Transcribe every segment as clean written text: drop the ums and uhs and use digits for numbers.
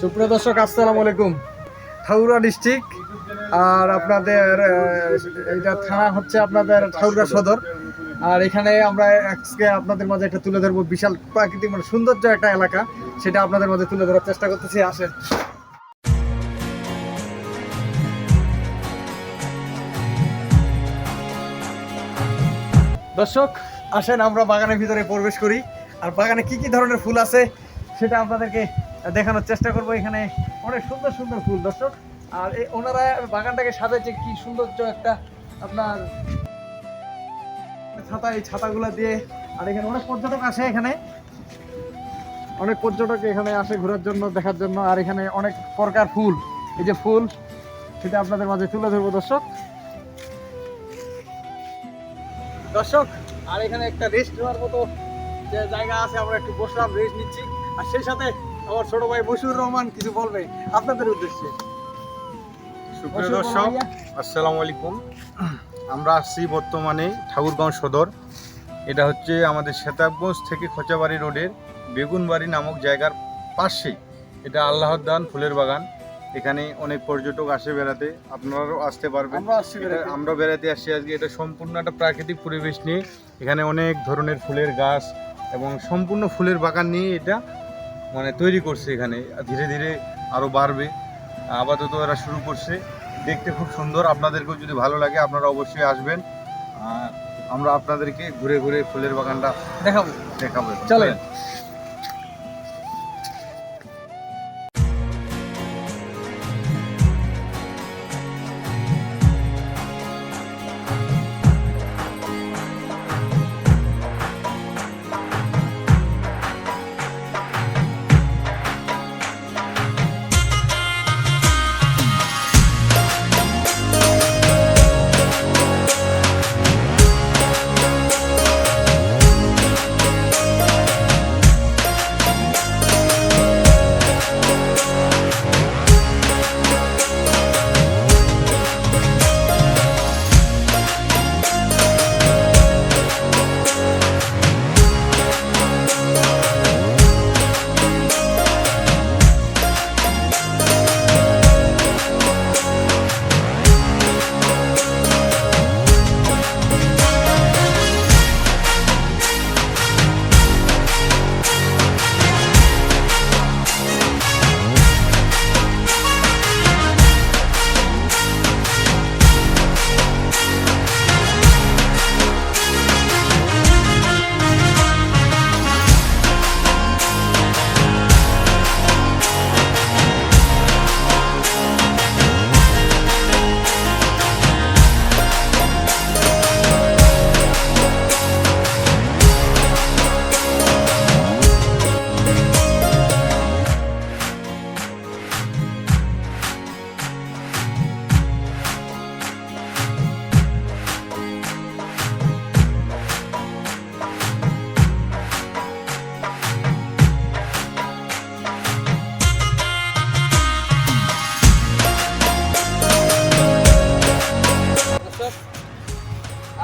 সুপ্রিয় দর্শক, আসসালামু আলাইকুম। ঠাকুরগাঁ ডিস্ট্রিক্ট আর আপনাদের এইটা থানা হচ্ছে আপনাদের ঠাকুরগাঁ সদর। আর এখানে আমরা আজকে আপনাদের মাঝে একটা তুলে ধরবো বিশাল প্রাকৃতিক মানে সৌন্দর্য একটা এলাকা, সেটা আপনাদের মাঝে তুলে ধরার চেষ্টা করতেছি। আসেন দর্শক, আসেন আমরা বাগানের ভিতরে প্রবেশ করি। আর বাগানে কি কি ধরনের ফুল আছে সেটা আপনাদেরকে দেখানোর চেষ্টা করব। এখানে অনেক সুন্দর সুন্দর ফুল দর্শক। আর ওনারা বাগানটাকে সাজাচ্ছে কি সৌন্দর্য একটা আপনার ছাতা, এই ছাতাগুলো দিয়ে। আর এখানে অনেক পর্যটক আসে, এখানে অনেক পর্যটক এখানে আসে ঘোরার জন্য, দেখার জন্য। আর এখানে অনেক প্রকার ফুল, এই যে ফুল, সেটা আপনাদের মাঝে তুলে ধরবো দর্শক। আর এখানে একটা রেস্ট নেওয়ার মতো যে জায়গা আছে, আমরা একটু বসলাম, রেস্ট নিচ্ছি। আর সেই সাথে আমার ছোট ভাই মশিউর রহমান কিছু বলবে আপনাদের উদ্দেশ্যে। সুপ্রিয় দর্শক, আসসালামু আলাইকুম। আমরা আসছি বর্তমানে ঠাকুরগাঁও সদর। এটা হচ্ছে আমাদের শেতাবগঞ্জ থেকে খোঁচাবাড়ি রোডের বেগুনবাড়ি নামক জায়গার পাশে। এটা আল্লাহর দান ফুলের বাগান। এখানে অনেক পর্যটক আসে বেড়াতে, আপনারাও আসতে পারবেন। আমরা বেড়াতে আসছি আজকে। এটা সম্পূর্ণ একটা প্রাকৃতিক পরিবেশ নিয়ে, এখানে অনেক ধরনের ফুলের গাছ এবং সম্পূর্ণ ফুলের বাগান নিয়ে এটা মানে তৈরি করছে। এখানে ধীরে ধীরে আরও বাড়বে। আপাতত এরা শুরু করছে, দেখতে খুব সুন্দর। আপনাদেরকেও যদি ভালো লাগে আপনারা অবশ্যই আসবেন। আর আমরা আপনাদেরকে ঘুরে ঘুরে ফুলের বাগানটা দেখাবো। চলেন।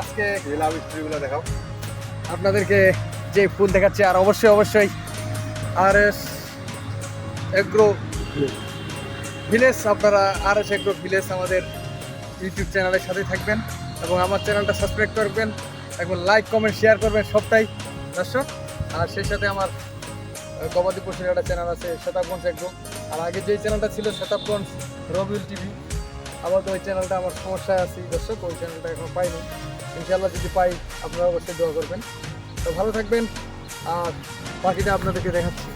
আজকে দেখাও আপনাদেরকে যে ফুল দেখাচ্ছি, আর অবশ্যই RS এগ্রো ভিলেজ, আপনারা RS এগ্রো ভিলেজ আমাদের ইউটিউব চ্যানেলের সাথে থাকবেন এবং আমার চ্যানেলটা সাবস্ক্রাইব করবেন এবং লাইক কমেন্ট শেয়ার করবেন সবটাই দর্শক। আর সেই সাথে আমার গবাদি পশুর একটা চ্যানেল আছে, শেতাবগঞ্জ এগ্রো। আর আগে যেই চ্যানেলটা ছিল শেতাবগঞ্জ রবিউল টিভি, আবার তো ওই চ্যানেলটা আমার সমস্যায় আছি দর্শক, ওই চ্যানেলটা এখন পাইনি। ইনশাআল্লাহ যদি পাই আপনারা অবশ্যই দোয়া করবেন। তো ভালো থাকবেন, আর বাকিটা আপনাদেরকে দেখাচ্ছি।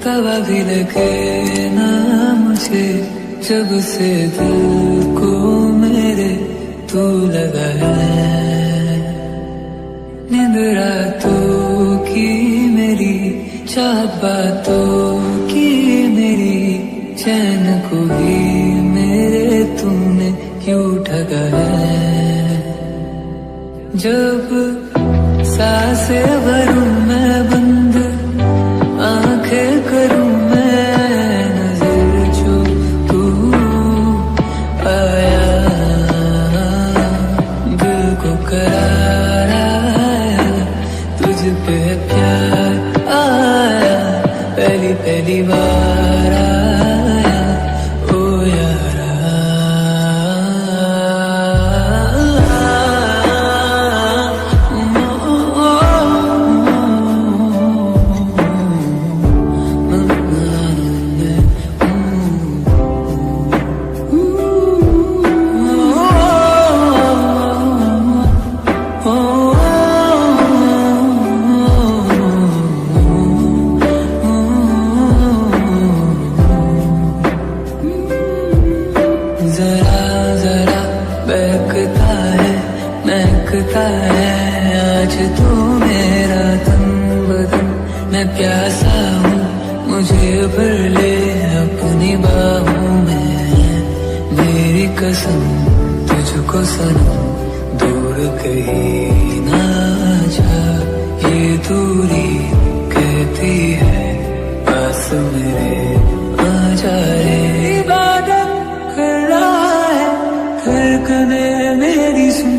तवा भी लगे ना मुझे जब से दिल को मेरे तू लगा है। नींद रातों की मेरी चाहत बातों की मेरी चैन को भी मेरे तूने क्यों ठगा है। जब सांसें भरूं मैं बंद आंखें करूं मैं नजर जो तू आया दिल को करार आया तुझ पे प्यार आया पहली पहली बार आया ओ यारा। जरा जरा बहकता है महकता है आज तो मेरा तन बदन मैं प्यासा हूँ मुझे भर ले अपनी बाहों में। मेरी कसम तुझको सनम दूर कहीं ना जा ये दूरी कहती है पास मेरे आ जा रे। इबादत कर रहा है धड़कने मेरी सुन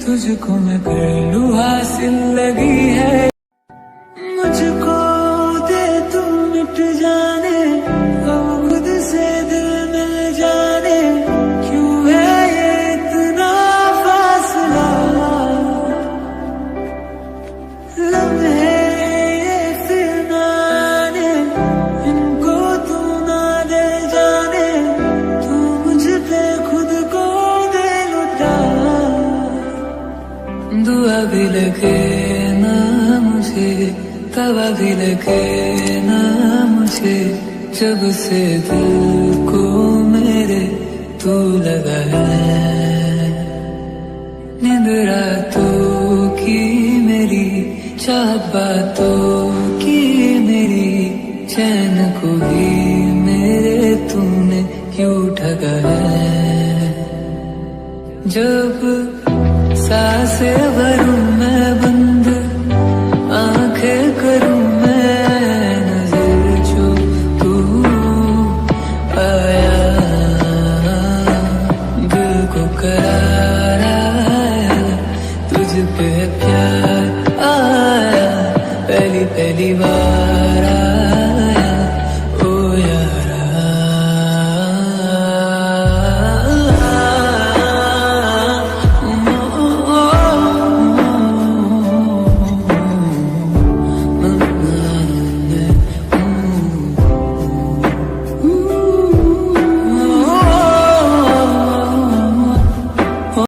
तुझको मैं कर लूं हासिल लगी है। मुझको दे तू मिट जाने अब खुद से दिल मिल जाने क्यों है ये इतना फासला। लम्हे ये फिर ना आने इनको तू ना दे जाने तू मुझ पे खुद को दे लुटा। दुआ भी लगे ना मुझे तवा भी लगे ना मुझे जब से दिल को मेरे तू लगा है। नींद रातों की मेरी चाहत बातों की मेरी चैन को भी मेरे तूने क्यों ठगा है। जब सांसें भरूं मैं बंद आंखें करूं मैं नजर जो तू आया दिल को करार आया तुझ पे प्यार आया पहली पहली बार।